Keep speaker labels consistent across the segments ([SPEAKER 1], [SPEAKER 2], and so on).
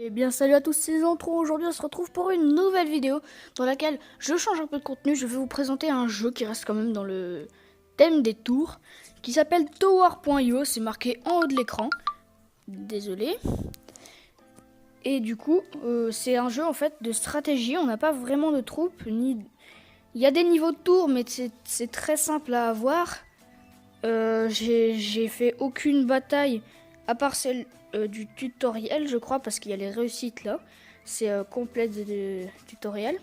[SPEAKER 1] Eh bien salut à tous, c'est Zantron. Aujourd'hui on se retrouve pour une nouvelle vidéo dans laquelle je change un peu de contenu. Je vais vous présenter un jeu qui reste quand même dans le thème des tours, qui s'appelle Tower.io. C'est marqué en haut de l'écran. Désolé. Et du coup c'est un jeu en fait de stratégie. On n'a pas vraiment de troupes, ni... Il y a des niveaux de tours mais c'est très simple à avoir. J'ai fait aucune bataille à part celle du tutoriel, je crois, parce qu'il y a les réussites là. C'est complet de tutoriel.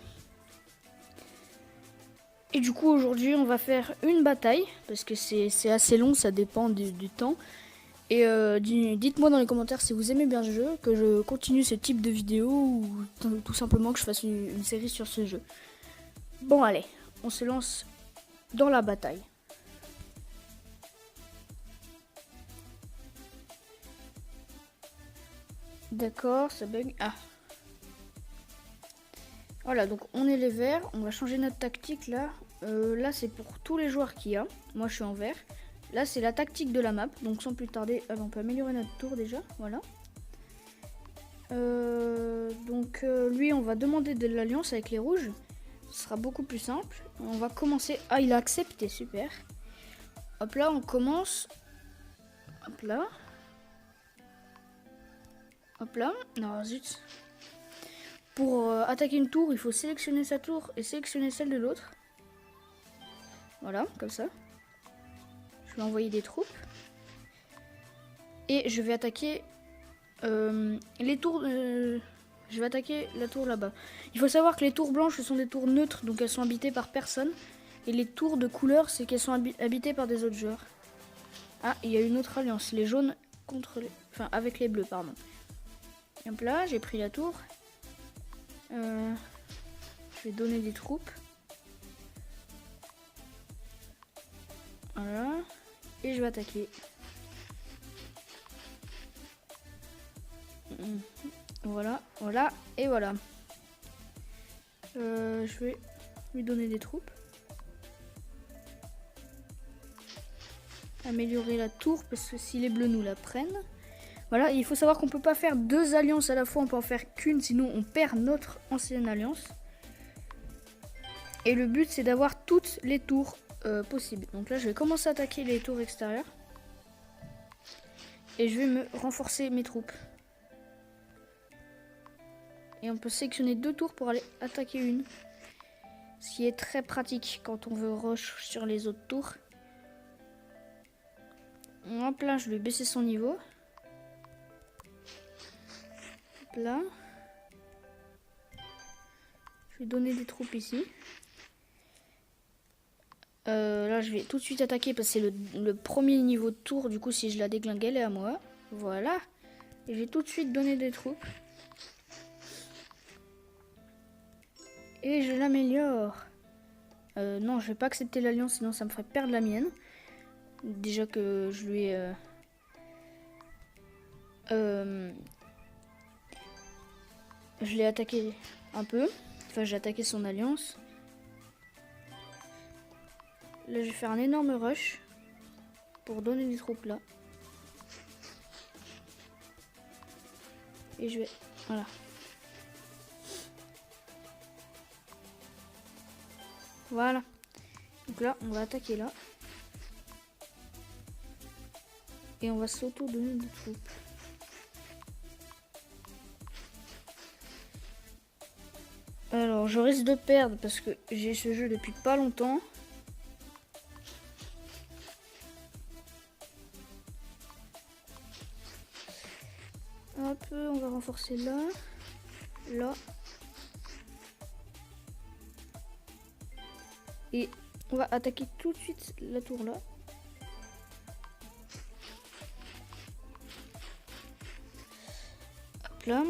[SPEAKER 1] Et du coup, aujourd'hui, on va faire une bataille, parce que c'est assez long, ça dépend du temps. Et dites-moi dans les commentaires si vous aimez bien ce jeu, que je continue ce type de vidéo, ou tout simplement que je fasse une série sur ce jeu. Bon, allez, on se lance dans la bataille. D'accord, ça bug. Ah. Voilà, donc on est les verts. On va changer notre tactique là. Là, c'est pour tous les joueurs qu'il y a. Moi, je suis en vert. Là, c'est la tactique de la map. Donc, sans plus tarder, on peut améliorer notre tour déjà. Voilà. Lui, on va demander de l'alliance avec les rouges. Ce sera beaucoup plus simple. On va commencer. Ah, il a accepté, super. Hop là, on commence. Hop là. Hop là. Non, zut. Pour attaquer une tour, il faut sélectionner sa tour et sélectionner celle de l'autre. Voilà, comme ça. Je vais envoyer des troupes. Et je vais attaquer les tours... je vais attaquer la tour là-bas. Il faut savoir que les tours blanches, ce sont des tours neutres, donc elles sont habitées par personne. Et les tours de couleur, c'est qu'elles sont habitées par des autres joueurs. Ah, il y a une autre alliance. Les jaunes contre les... Enfin, avec les bleus, pardon. Et hop là, j'ai pris la tour. Je vais donner des troupes. Voilà. Et je vais attaquer. Voilà, voilà, et voilà. Je vais lui donner des troupes. Améliorer la tour, parce que si les bleus nous la prennent... Voilà, il faut savoir qu'on peut pas faire deux alliances à la fois, on peut en faire qu'une, sinon on perd notre ancienne alliance. Et le but, c'est d'avoir toutes les tours possibles. Donc là, je vais commencer à attaquer les tours extérieures. Et je vais me renforcer mes troupes. Et on peut sélectionner deux tours pour aller attaquer une. Ce qui est très pratique quand on veut rush sur les autres tours. Hop là, je vais baisser son niveau. Hop là. Je vais donner des troupes ici. Là, je vais tout de suite attaquer parce que c'est le premier niveau de tour. Du coup, si je la déglingue, elle est à moi. Voilà. Et je vais tout de suite donner des troupes. Et je l'améliore. Non, je vais pas accepter l'alliance, sinon ça me ferait perdre la mienne. Déjà que je lui ai... je l'ai attaqué un peu. Enfin, j'ai attaqué son alliance. Là, je vais faire un énorme rush pour donner des troupes là. Et je vais... Voilà. Voilà. Donc là, on va attaquer là. Et on va s'auto-donner des troupes. Alors, je risque de perdre parce que j'ai ce jeu depuis pas longtemps. Hop, on va renforcer là. Là. Et on va attaquer tout de suite la tour là. Hop là.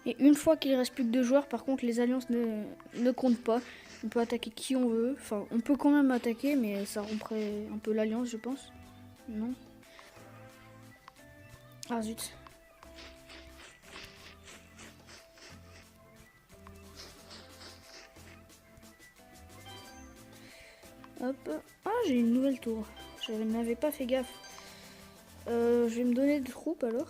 [SPEAKER 1] Et une fois qu'il reste plus que 2 joueurs, par contre, les alliances ne comptent pas. On peut attaquer qui on veut. Enfin, on peut quand même attaquer, mais ça romprait un peu l'alliance, je pense. Non. Ah zut. Hop. Ah, j'ai une nouvelle tour. Je n'avais pas fait gaffe. Je vais me donner des troupes alors.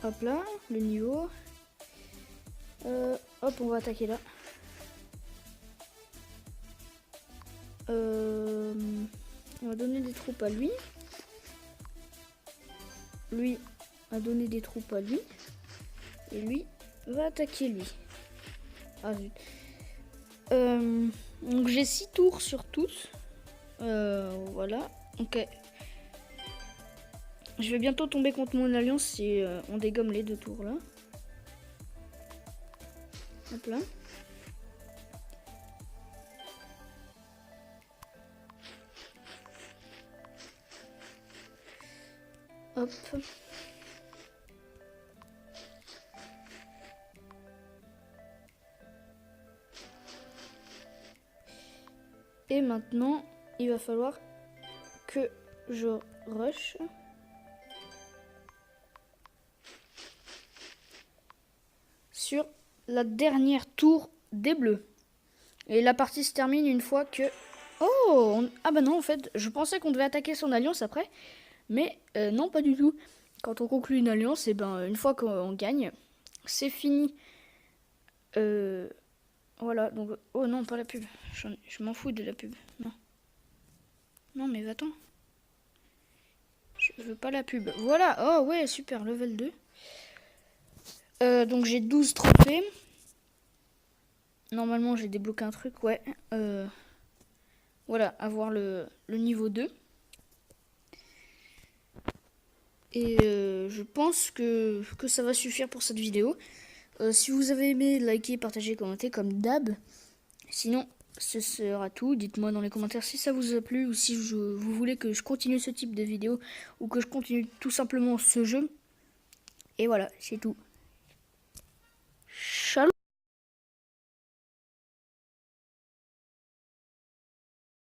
[SPEAKER 1] Hop là, le niveau. Hop, on va attaquer là. On va donner des troupes à lui. Lui a donné des troupes à lui. Et lui va attaquer lui. Ah zut. Donc j'ai 6 tours sur tous. Voilà. Ok. Je vais bientôt tomber contre mon alliance si on dégomme les 2 tours là. Hop là. Hop. Et maintenant, il va falloir que je rush. Sur la dernière tour des bleus. Et la partie se termine une fois que... Oh ah bah non, en fait, je pensais qu'on devait attaquer son alliance après. Mais non, pas du tout. Quand on conclut une alliance, et ben une fois qu'on gagne, c'est fini. Voilà, donc... Oh non, pas la pub. Je m'en fous de la pub. Non. Non, mais va-t'en. Je veux pas la pub. Voilà, oh ouais, super, level 2. Donc j'ai 12 trophées. Normalement, j'ai débloqué un truc, ouais. Voilà, avoir le niveau 2. Et je pense que ça va suffire pour cette vidéo. Si vous avez aimé, likez, partagez, commentez comme d'hab. Sinon, ce sera tout. Dites-moi dans les commentaires si ça vous a plu ou si vous voulez que je continue ce type de vidéo ou que je continue tout simplement ce jeu. Et voilà, c'est tout. Shalom.